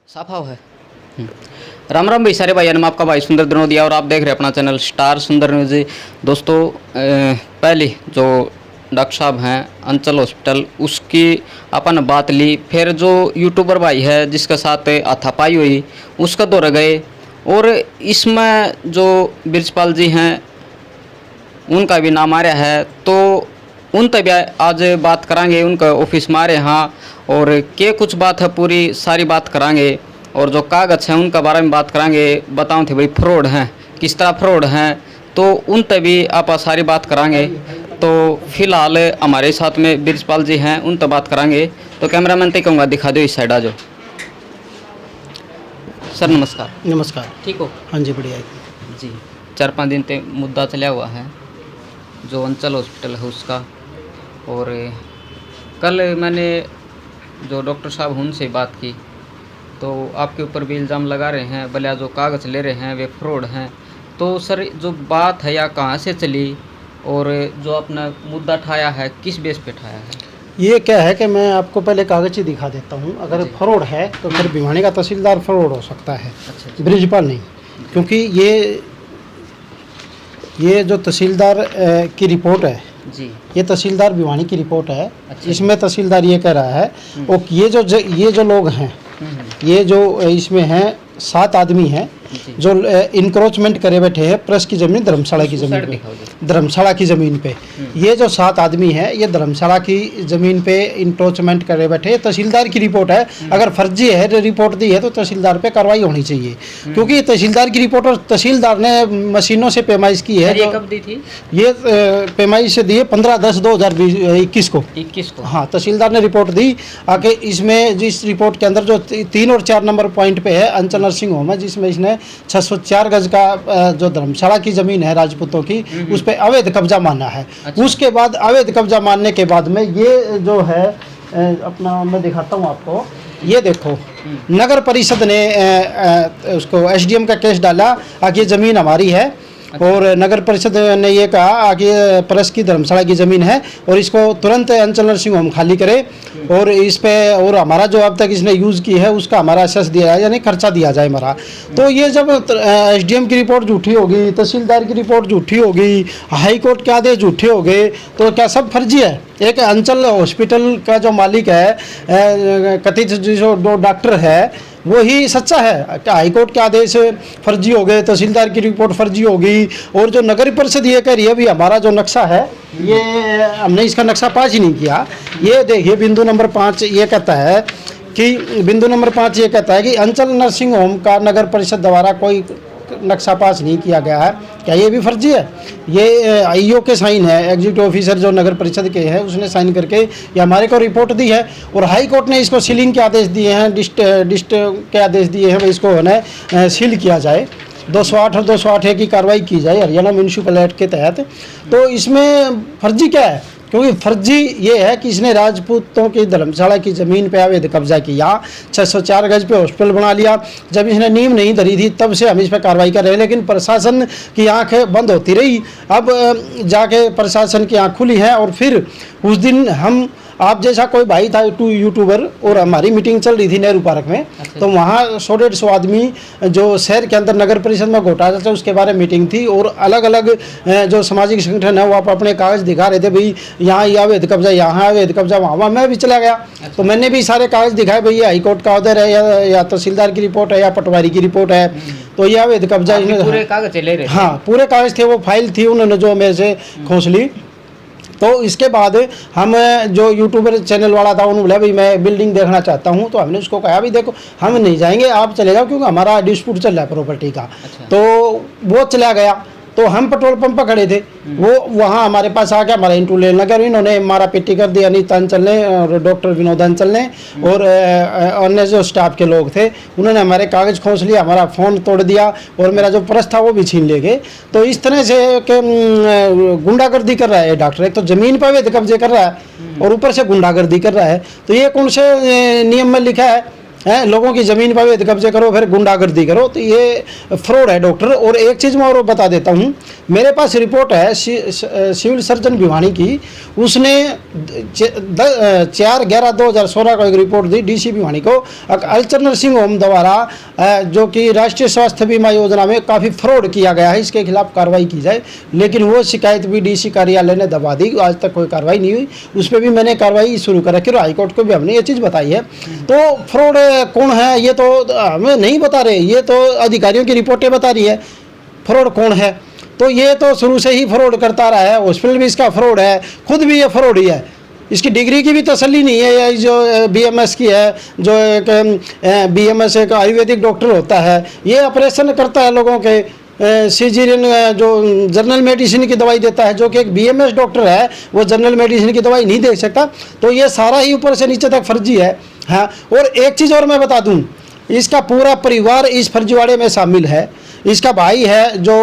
साफा है। राम राम भाई सारे भाई, मैं आपका भाई सुंदर द्रनोदिया और आप देख रहे हैं अपना चैनल स्टार सुंदर न्यूज़। दोस्तों पहले जो डॉक्टर साहब हैं अंचल हॉस्पिटल उसकी अपन बात ली, फिर जो यूट्यूबर भाई है जिसके साथ हाथापाई हुई उसका दौरा गए, और इसमें जो बिरजपाल जी हैं उनका भी नाम आ रहा है, तो उन तक भी आज बात करांगे। उनका ऑफिस मारे यहाँ और क्या कुछ बात है पूरी सारी बात करांगे, और जो कागज़ हैं उनका बारे में बात करांगे। बताऊँ थे भाई फ्रॉड हैं, किस तरह फ्रॉड हैं, तो उन तक भी आप सारी बात करांगे। तो फिलहाल हमारे साथ में बिरजपाल जी हैं, उन तक बात करांगे। तो कैमरामैन तक कहूँगा दिखा दो इस साइड आ जाओ। सर नमस्कार। नमस्कार। ठीक हो? हाँ जी बढ़िया जी। 4-5 दिन से मुद्दा चला हुआ है जो अंचल हॉस्पिटल है उसका, और कल मैंने जो डॉक्टर साहब उनसे बात की तो आपके ऊपर भी इल्ज़ाम लगा रहे हैं, भले जो कागज़ ले रहे हैं वे फ्रॉड हैं। तो सर जो बात है या कहाँ से चली और जो अपना मुद्दा ठाया है किस बेस पे ठाया है? ये क्या है कि मैं आपको पहले कागज ही दिखा देता हूँ। अगर फ्रॉड है तो फिर भिवानी का तहसीलदार फ्रॉड हो सकता है, अच्छा। ब्रिजपाल नहीं, क्योंकि ये जो तहसीलदार की रिपोर्ट है जी, ये तहसीलदार भिवानी की रिपोर्ट है। अच्छा। इसमें तहसीलदार ये कह रहा है और ये जो लोग हैं, ये जो इसमें हैं 7 आदमी हैं जो इंक्रोचमेंट करे बैठे हैं प्रेस की ज़मीन धर्मशाला की ज़मीन पे, धर्मशाला की ज़मीन पे। ये जो 7 आदमी हैं ये धर्मशाला की ज़मीन पे इंक्रोचमेंट करे बैठे। तहसीलदार की रिपोर्ट है, अगर फर्जी है रिपोर्ट दी है तो तहसीलदार पे कार्रवाई होनी चाहिए, क्योंकि तहसीलदार की रिपोर्ट और तहसीलदार ने मशीनों से पैमाइश की है। ये कब दी थी? ये पैमाइश से दी है 15/10/2021 को। 21 को। हाँ, तहसीलदार ने रिपोर्ट दी आके। इसमें जिस रिपोर्ट के अंदर जो 3 और 4 नंबर पॉइंट पे है अंचल नर्सिंग होम है, जिसमें इसने 604 गज का जो धर्मशाला की ज़मीन है राजपूतों की उस पे अवैध कब्जा माना है। अच्छा। उसके बाद अवैध कब्जा मानने के बाद में ये जो है अपना मैं दिखाता हूँ आपको, ये देखो नगर परिषद ने उसको एसडीएम का केस डाला आगे ज़मीन हमारी है। अच्छा। और नगर परिषद ने ये कहा आगे प्रेस की धर्मशाला की ज़मीन है और इसको तुरंत अंचल नर्सिंग होम खाली करे, और इस पे और हमारा जो अब तक इसने यूज़ की है उसका हमारा एसेस दिया जाए, यानी खर्चा दिया जाए हमारा। तो ये जब एसडीएम की रिपोर्ट झूठी होगी, तहसीलदार की रिपोर्ट झूठी होगी, हाई कोर्ट के आदेश झूठे हो गए, तो क्या सब फर्जी है? एक अंचल हॉस्पिटल का जो मालिक है कथित जो डॉक्टर है वो ही सच्चा है। हाई कोर्ट के आदेश फर्जी हो गए, तहसीलदार की रिपोर्ट फर्जी होगी, और जो नगर परिषद ये कह रही है भी हमारा जो नक्शा है ये हमने इसका नक्शा पास ही नहीं किया। ये देखिए बिंदु नंबर 5 ये कहता है कि अंचल नर्सिंग होम का नगर परिषद द्वारा कोई नक्शा पास नहीं किया गया है। क्या ये भी फर्जी है? ये आईओ के साइन है, एग्जीक्यूटिव ऑफिसर जो नगर परिषद के हैं उसने साइन करके ये हमारे को रिपोर्ट दी है, और हाई कोर्ट ने इसको सीलिंग के आदेश दिए हैं, डिस्ट के आदेश दिए हैं, इसको है सील किया जाए, 208 और 208 की कार्रवाई की जाए हरियाणा म्यूनसिपल एक्ट के तहत। तो इसमें फर्जी क्या है? क्योंकि फर्जी ये है कि इसने राजपूतों की धर्मशाला की ज़मीन पे अवैध कब्जा किया, 604 गज पे हॉस्पिटल बना लिया। जब इसने नींव नहीं धरी थी तब से हम इस पर कार्रवाई कर रहे हैं, लेकिन प्रशासन की आंखें बंद होती रही। अब जाके प्रशासन की आंख खुली है, और फिर उस दिन हम आप जैसा कोई भाई था यूट्यूबर और हमारी मीटिंग चल रही थी नेहरू पार्क में। अच्छा। तो वहाँ 100-150 आदमी जो शहर के अंदर नगर परिषद में घोटाला था उसके बारे में मीटिंग थी, और अलग अलग जो सामाजिक संगठन है वो आप अपने कागज़ दिखा रहे थे, भाई यहाँ ये अवैध कब्जा, यहाँ अवैध कब्जा, वहाँ मैं भी चला गया। अच्छा। तो मैंने भी सारे कागज़ दिखाए, भाई ये हाईकोर्ट का ऑर्डर है या तहसीलदार की रिपोर्ट है या पटवारी की रिपोर्ट है, तो ये अवैध कब्जा पूरे कागज़ ले रहे। हाँ पूरे कागज़ थे, वो फाइल थी, उन्होंने जो मेरे से खोस ली। तो इसके बाद हम जो यूट्यूबर चैनल वाला था उन्होंने बोला भाई मैं बिल्डिंग देखना चाहता हूँ, तो हमने उसको कहा भाई देखो हम नहीं जाएंगे, आप चले जाओ, क्योंकि हमारा डिस्प्यूट चल रहा है प्रॉपर्टी का। अच्छा। तो वो चला गया, तो हम पेट्रोल पंप पर खड़े थे, वो वहाँ हमारे पास आ गया, हमारा इंटरव्यू लेने लगा, इन्होंने मारा पिट्टी कर दी अनिता अंचल ने और डॉक्टर विनोद अंचल ने और अन्य जो स्टाफ के लोग थे, उन्होंने हमारे कागज़ खोस लिया, हमारा फ़ोन तोड़ दिया, और मेरा जो पर्स था वो भी छीन ले गए। तो इस तरह से गुंडागर्दी कर रहा है डॉक्टर, एक तो ज़मीन पर अवैध कब्जे कर रहा है और ऊपर से गुंडागर्दी कर रहा है। तो ये कौन से नियम में लिखा है लोगों की ज़मीन पर अवैध कब्जे करो, फिर गुंडागर्दी करो, तो ये फ्रॉड है डॉक्टर। और एक चीज़ मैं और बता देता हूँ, मेरे पास रिपोर्ट है सिविल सर्जन भिवानी की, उसने 4/11/2016 को एक रिपोर्ट दी डीसी भिवानी को, अल्चर नर्सिंग होम द्वारा जो कि राष्ट्रीय स्वास्थ्य बीमा योजना में काफ़ी फ्रॉड किया गया है, इसके खिलाफ कार्रवाई की जाए। लेकिन वो शिकायत भी डीसी कार्यालय ने दबा दी, आज तक कोई कार्रवाई नहीं हुई। उस पर भी मैंने कार्रवाई शुरू कर रखी और हाईकोर्ट को भी हमने ये चीज़ बताई है। तो फ्रॉड कौन है ये तो हमें नहीं बता रहे, ये तो अधिकारियों की रिपोर्टें बता रही है फ्रॉड कौन है। तो ये तो शुरू से ही फ्रॉड करता रहा है, हॉस्पिटल भी इसका फ्रॉड है, खुद भी ये फ्रॉड ही है। इसकी डिग्री की भी तसल्ली नहीं है, ये जो बीएमएस की है, जो एक बीएमएस एक आयुर्वेदिक डॉक्टर होता है, ये ऑपरेशन करता है लोगों के, सीजीरियन जो जनरल मेडिसिन की दवाई देता है, जो कि एक बीएमएस डॉक्टर है वो जनरल मेडिसिन की दवाई नहीं दे सकता। तो ये सारा ही ऊपर से नीचे तक फर्जी है। हाँ, और एक चीज़ और मैं बता दूं, इसका पूरा परिवार इस फर्जीवाड़े में शामिल है। इसका भाई है जो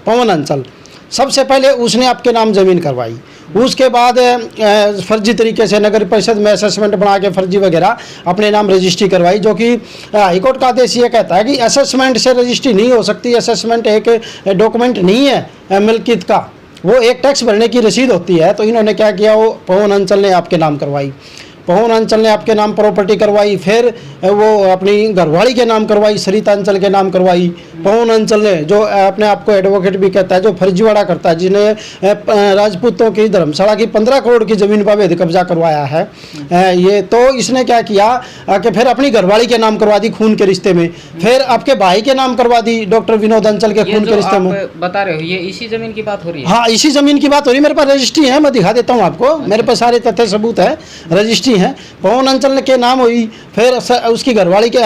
पवन अंचल, सबसे पहले उसने आपके नाम ज़मीन करवाई, उसके बाद फर्जी तरीके से नगर परिषद में असेसमेंट बना के फर्जी वगैरह अपने नाम रजिस्ट्री करवाई, जो कि हाईकोर्ट का आदेश ये कहता है कि असेसमेंट से रजिस्ट्री नहीं हो सकती। असेसमेंट एक डॉक्यूमेंट नहीं है मिल्कियत का, वो एक टैक्स भरने की रसीद होती है। तो इन्होंने क्या किया, वो पवन अंचल ने आपके नाम करवाई, पवन अंचल ने आपके नाम प्रॉपर्टी करवाई, फिर वो अपनी घरवाली के नाम करवाई, सरिता अंचल के नाम करवाई। पवन अंचल ने जो अपने आप को एडवोकेट भी कहता है, जो फर्जीवाड़ा करता है, जिन्हें राजपूतों की धर्मशाला की 15 करोड़ की ज़मीन पर अवैध कब्जा करवाया है, ये तो इसने क्या किया कि फिर अपनी घरवाली के नाम करवा दी खून के रिश्ते में, फिर आपके भाई के नाम करवा दी डॉक्टर विनोद अंचल के खून के रिश्ते में। बता रहे हो ये इसी ज़मीन की बात हो रही है? हाँ, इसी ज़मीन की बात हो रही है। मेरे पास रजिस्ट्री है, मैं दिखा देता हूँ आपको, मेरे पास सारे तथ्य सबूत है, रजिस्ट्री है। पवन अंचल के नाम हुई, फिर उसकी घरवाली के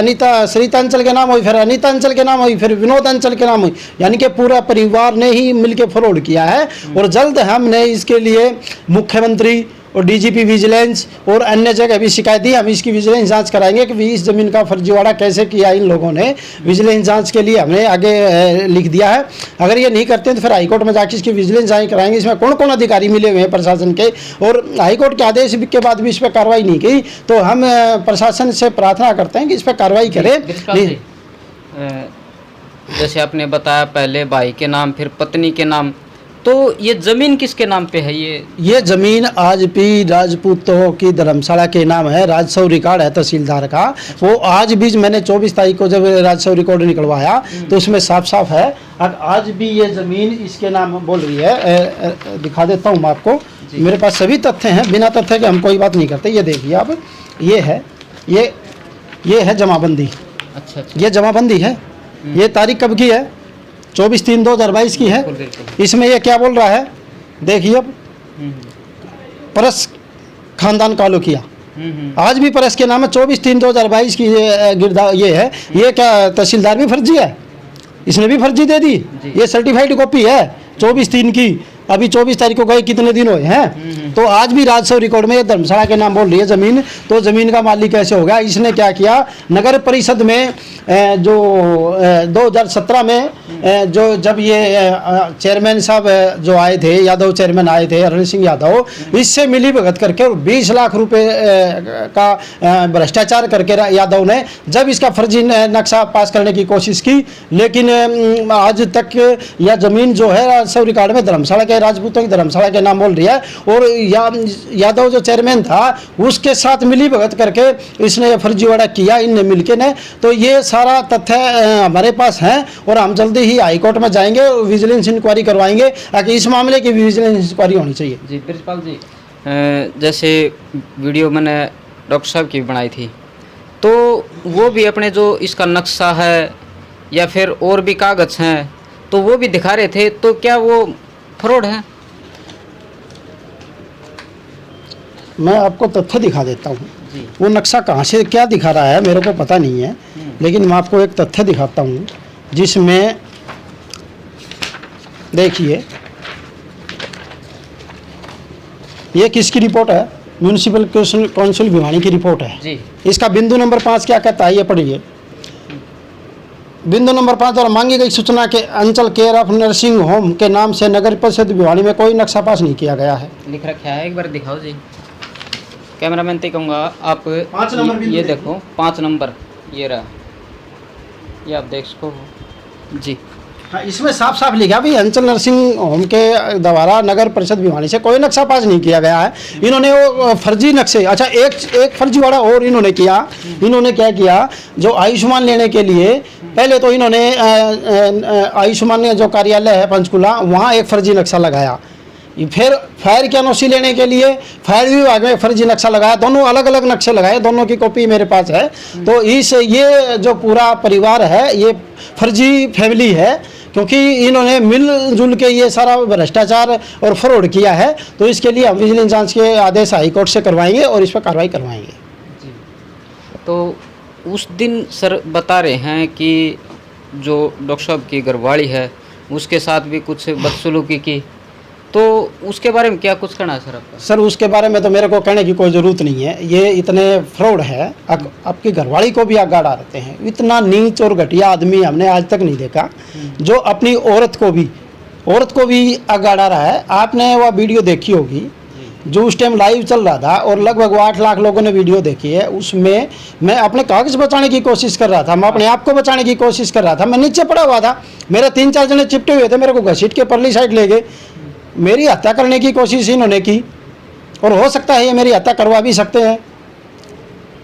सरिता अंचल के नाम हुई, फिर अनीता अंचल के नाम हुई, फिर विनोद अंचल के नाम हुई। यानी कि पूरा परिवार ने ही मिलकर फ्रॉड किया है। और जल्द हमने इसके लिए मुख्यमंत्री और डीजीपी विजिलेंस और अन्य जगह भी शिकायत दी। हम इसकी विजिलेंस जांच कराएंगे कि इस ज़मीन का फर्जीवाड़ा कैसे किया इन लोगों ने। विजिलेंस जांच के लिए हमने आगे लिख दिया है। अगर ये नहीं करते तो फिर हाईकोर्ट में जाकर इसकी विजिलेंस जांच कराएंगे। इसमें कौन कौन अधिकारी मिले हुए हैं प्रशासन के, और हाईकोर्ट के आदेश के बाद भी इस पर कार्रवाई नहीं की, तो हम प्रशासन से प्रार्थना करते हैं कि इस पर कार्रवाई करें। जैसे आपने बताया पहले भाई के नाम, फिर पत्नी के नाम, तो ये ज़मीन किसके नाम पे है? ये ज़मीन आज भी राजपूतों की धर्मशाला के नाम है। राजस्व रिकॉर्ड है तहसीलदार का, वो आज भी मैंने 24 तारीख को जब राजस्व रिकॉर्ड निकलवाया तो उसमें साफ साफ है। आज भी ये ज़मीन इसके नाम बोल रही है। दिखा देता हूँ मैं आपको, मेरे पास सभी तथ्य हैं, बिना तथ्य के हम कोई बात नहीं करते। ये देखिए आप, ये है, ये है जमाबंदी। अच्छा, ये जमाबंदी है। ये तारीख कब की है? 24/3/2022 की है। इसमें ये क्या बोल रहा है देखिए, अब परस खानदान कालोकिया, आज भी परस के नाम है। 24/3/2022 की ये है। ये क्या तहसीलदार भी फर्जी है? इसने भी फर्जी दे दी। ये सर्टिफाइड कॉपी है 24/3 की। अभी 24 तारीख को गए, कितने दिन हुए हैं? तो आज भी राजस्व रिकॉर्ड में ये धर्मशाला के नाम बोल रही है ज़मीन। तो ज़मीन का मालिक कैसे होगा? इसने क्या किया, नगर परिषद में जो 2017 में जो जब ये चेयरमैन साहब जो आए थे, यादव चेयरमैन आए थे, अरुण सिंह यादव, इससे मिली भगत करके 20 लाख रुपए का भ्रष्टाचार करके यादव ने जब इसका फर्जी नक्शा पास करने की कोशिश की, लेकिन आज तक यह ज़मीन जो है राजस्व रिकॉर्ड में धर्मशाला के, राजपूतों की धर्मशाला के नाम बोल रही है। और यादव जो चेयरमैन था उसके साथ मिली भगत करके इसने फर्जीवाड़ा किया, इनने मिलके ने। तो ये सारा तथ्य हमारे पास हैं और हम जल्दी ही हाईकोर्ट में जाएंगे, विजिलेंस इंक्वायरी करवाएंगे, ताकि इस मामले की विजिलेंस इंक्वायरी होनी चाहिए। जी प्रिंसिपल जी, जैसे वीडियो मैंने डॉक्टर साहब की बनाई थी, तो वो भी अपने जो इसका नक्शा है या फिर और भी कागज़ हैं तो वो भी दिखा रहे थे, तो क्या वो फ्रॉड है? मैं आपको तथ्य दिखा देता हूँ। वो नक्शा कहाँ से क्या दिखा रहा है मेरे को पता नहीं है, लेकिन मैं आपको एक तथ्य दिखाता हूँ जिसमें देखिए, ये किसकी रिपोर्ट है? म्यूनिसिपल काउंसिल भिवानी की रिपोर्ट है जी। इसका बिंदु नंबर 5 क्या कहता है, ये पढ़िए। बिंदु नंबर 5 द्वारा मांगी गई सूचना के अंचल केयर ऑफ नर्सिंग होम के नाम से नगर परिषद भिवानी में कोई नक्शा पास नहीं किया गया है। लिख रखा है, एक बार दिखाओ जी। कैमरामैन तो कहूँगा आप 5 नंबर बिंदु ये देखो। देखो 5 नंबर ये रहा, ये आप देख सको जी। हाँ, इसमें साफ साफ लिखा भी अंचल नर्सिंग होम के द्वारा नगर परिषद भिवानी से कोई नक्शा पास नहीं किया गया है। इन्होंने वो फर्जी नक्शे, अच्छा एक फर्जी वाला और इन्होंने किया। इन्होंने क्या किया, जो आयुष्मान लेने के लिए पहले तो इन्होंने आयुष्मान जो कार्यालय है पंचकुला, वहाँ एक फर्जी नक्शा लगाया। फिर फायर की एनओसी लेने के लिए फायर विभाग में फर्जी नक्शा लगाया। दोनों अलग अलग नक्शे लगाए, दोनों की कॉपी मेरे पास है। तो ये जो पूरा परिवार है ये फर्जी फैमिली है, क्योंकि इन्होंने मिलजुल के ये सारा भ्रष्टाचार और फ्रॉड किया है। तो इसके लिए हम विजिलेंस जांच के आदेश हाई कोर्ट से करवाएंगे और इस पर कार्रवाई करवाएंगे जी। तो उस दिन सर बता रहे हैं कि जो डॉक्टर साहब की घरवाली है उसके साथ भी कुछ बदसलूकी की, तो उसके बारे में क्या कुछ कहना है सर आपका? सर उसके बारे में तो मेरे को कहने की कोई ज़रूरत नहीं है। ये इतने फ्रॉड है, आपकी घरवाली को भी आग गाड़ा रहते हैं। इतना नीच और घटिया आदमी हमने आज तक नहीं देखा, जो अपनी औरत को भी आग गाड़ा रहा है। आपने वह वीडियो देखी होगी जो उस टाइम लाइव चल रहा था और लगभग 8 लाख लोगों ने वीडियो देखी है। उसमें मैं अपने कागज बचाने की कोशिश कर रहा था, मैं अपने आप को बचाने की कोशिश कर रहा था। मैं नीचे पड़ा हुआ था, मेरे 3-4 जने चिपटे हुए थे, मेरे को घसीट के परली साइड ले गए। मेरी हत्या करने की कोशिश इन्होंने की और हो सकता है ये मेरी हत्या करवा भी सकते हैं,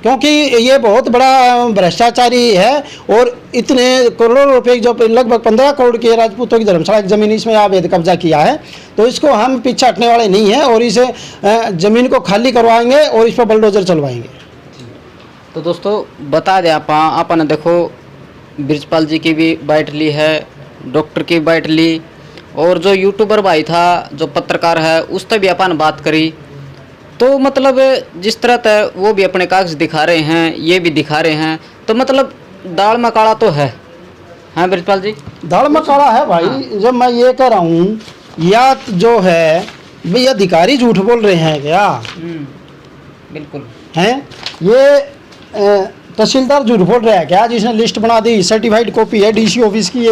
क्योंकि ये बहुत बड़ा भ्रष्टाचारी है। और इतने करोड़ों रुपए, जो लगभग 15 करोड़ की राजपूतों की धर्मशाला की ज़मीन इसमें अवैध कब्जा किया है। तो इसको हम पीछे हटने वाले नहीं हैं और इसे ज़मीन को खाली करवाएंगे और इस पर बुलडोजर चलवाएंगे। तो दोस्तों बता दें आपने देखो ब्रिजपाल जी की भी बाइट ली है, डॉक्टर की बाइट ली, और जो यूट्यूबर भाई था जो पत्रकार है उससे भी अपन बात करी। तो मतलब जिस तरह था वो भी अपने कागज दिखा रहे हैं, ये भी दिखा रहे हैं। तो मतलब दाल में काला तो है। हाँ ब्रिजपाल जी, दाल में काला है भाई। हाँ। जब मैं ये कह रहा हूँ, या जो है भाई अधिकारी झूठ बोल रहे हैं क्या? बिल्कुल हैं ये तहसीलदार झूठ बोल रहा है क्या? जिसने लिस्ट बना दी, सर्टिफाइड कॉपी है डीसी ऑफिस की,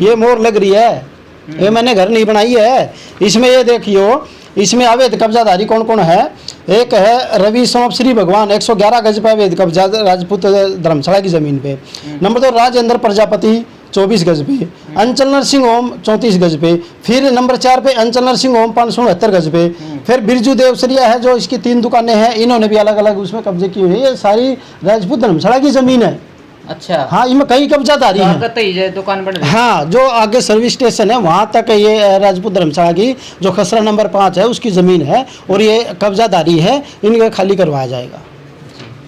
ये मोहर लग रही है। ये मैंने घर नहीं बनाई है। इसमें ये देखियो, इसमें अवैध कब्जाधारी कौन कौन है। एक है रवि सोमप श्री भगवान, 111 गज पे अवैध कब्जा राजपूत धर्मशाला की ज़मीन पे। नंबर 2 राजेंद्र प्रजापति 24 गज पे, अंचल नर्सिंग होम 34 गज पे। फिर नंबर 4 पे अंचल नर्सिंग होम 569 गज पे। फिर बिरजू देवसरिया है जो इसकी 3 दुकानें हैं, इन्होंने भी अलग अलग उसमें कब्जे किए हुए। ये सारी राजपूत धर्मशाला की ज़मीन है। अच्छा, हाँ, इनमें कई कब्जाधारी हैं। दुकान बन रही है। हाँ, जो आगे सर्विस स्टेशन है वहाँ तक ये राजपूत धर्मशाला की जो खसरा नंबर 5 है उसकी ज़मीन है और ये कब्जाधारी है, इनके खाली करवाया जाएगा।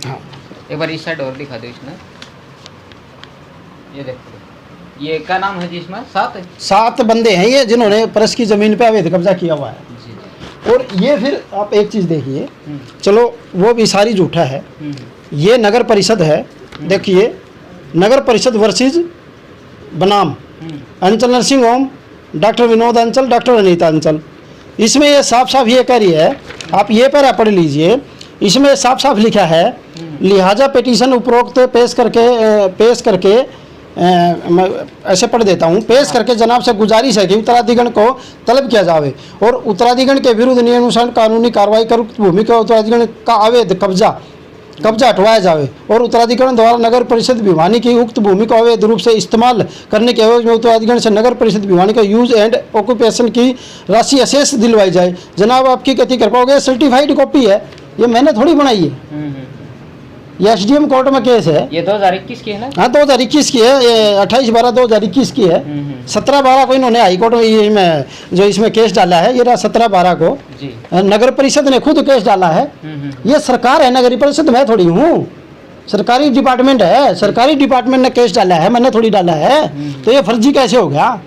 हाँ, एक बार इस साइड और दिखा दो। इसमें ये देखो, ये क्या नाम है जी? इसमें 7 बंदे हैं ये जिन्होंने प्रेस की ज़मीन पे अवैध कब्जा किया हुआ है जी। और ये फिर आप एक चीज़ देखिए, चलो वो भी सारी झूठा है। ये नगर परिषद है, देखिए नगर परिषद वर्सेज बनाम अंचल नर्सिंग होम, डॉक्टर विनोद अंचल, डॉक्टर अनीता अंचल। इसमें ये साफ साफ ये कह रही है, आप ये पैरा पढ़ लीजिए। इसमें साफ साफ लिखा है, लिहाजा पिटीशन उपरोक्त पेश करके मैं ऐसे पढ़ देता हूँ। पेश करके जनाब से गुजारिश है कि उत्तराधिगण को तलब किया जावे और उत्तराधिगण के विरुद्ध नियमानुसार कानूनी कार्रवाई कर उक्त भूमि का उत्तराधिगण का अवैध कब्जा हटवाया जावे और उत्तराधिकरण द्वारा नगर परिषद भिवानी की उक्त भूमि को अवैध रूप से इस्तेमाल करने के एवज में उत्तराधिकरण से नगर परिषद भिवानी का यूज एंड ऑक्यूपेशन की राशि अशेष दिलवाई जाए। जनाब आपकी कथी कर पाओगे? सर्टिफाइड कॉपी है, ये मैंने थोड़ी बनाई है। ये एसडीएम कोर्ट में केस है। ये 2021 की है ना? हाँ, 2021 की है। ये 28/12/2021 की है। 17/12 को इन्होंने हाईकोर्ट में जो इसमें केस डाला है, ये रहा 17/12 को जी। नगर परिषद ने खुद केस डाला है। ये सरकार है, नगर परिषद मैं थोड़ी हूँ, सरकारी डिपार्टमेंट है। सरकारी डिपार्टमेंट ने केस डाला है, मैंने थोड़ी डाला है। तो ये फर्जी कैसे हो गया?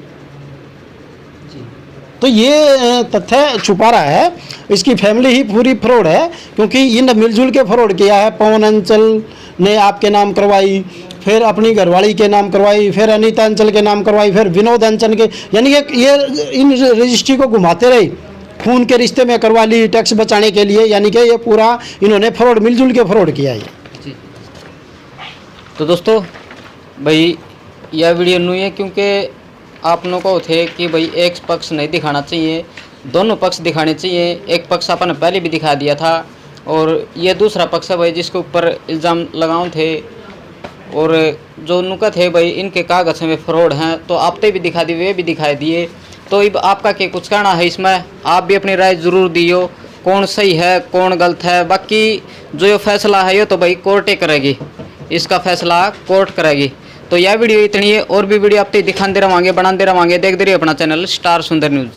तो ये तथ्य छुपा रहा है। इसकी फैमिली ही पूरी फ्रॉड है, क्योंकि इन मिलजुल के फ्रॉड किया है। पवन अंचल ने आपके नाम करवाई, फिर अपनी घरवाली के नाम करवाई, फिर अनीता अंचल के नाम करवाई, फिर विनोद अंचल के, यानी कि ये इन रजिस्ट्री को घुमाते रहे, खून के रिश्ते में करवा ली टैक्स बचाने के लिए। यानी कि ये पूरा इन्होंने फ्रॉड मिलजुल के फ्रॉड किया है जी। तो दोस्तों भाई यह वीडियो नहीं है, क्योंकि आप लोगों को थे कि भाई एक पक्ष नहीं दिखाना चाहिए, दोनों पक्ष दिखाने चाहिए। एक पक्ष अपन पहले भी दिखा दिया था, और ये दूसरा पक्ष है भाई जिसके ऊपर इल्ज़ाम लगाए थे और जो नुका थे भाई इनके कागज़ में फ्रॉड हैं, तो आपते भी दिखा दिए, वे भी दिखाई दिए। तो अब आपका क्या कुछ कहना है इसमें? आप भी अपनी राय ज़रूर दियो, कौन सही है कौन गलत है। बाकी जो ये फैसला है ये तो भाई कोर्ट ही करेगी, इसका फैसला कोर्ट करेगी। तो यह वीडियो इतनी है, और भी वीडियो आप दिखाते रहेंगे, बनाते रहेंगे। देखते रहिए अपना चैनल स्टार सुंदर न्यूज़।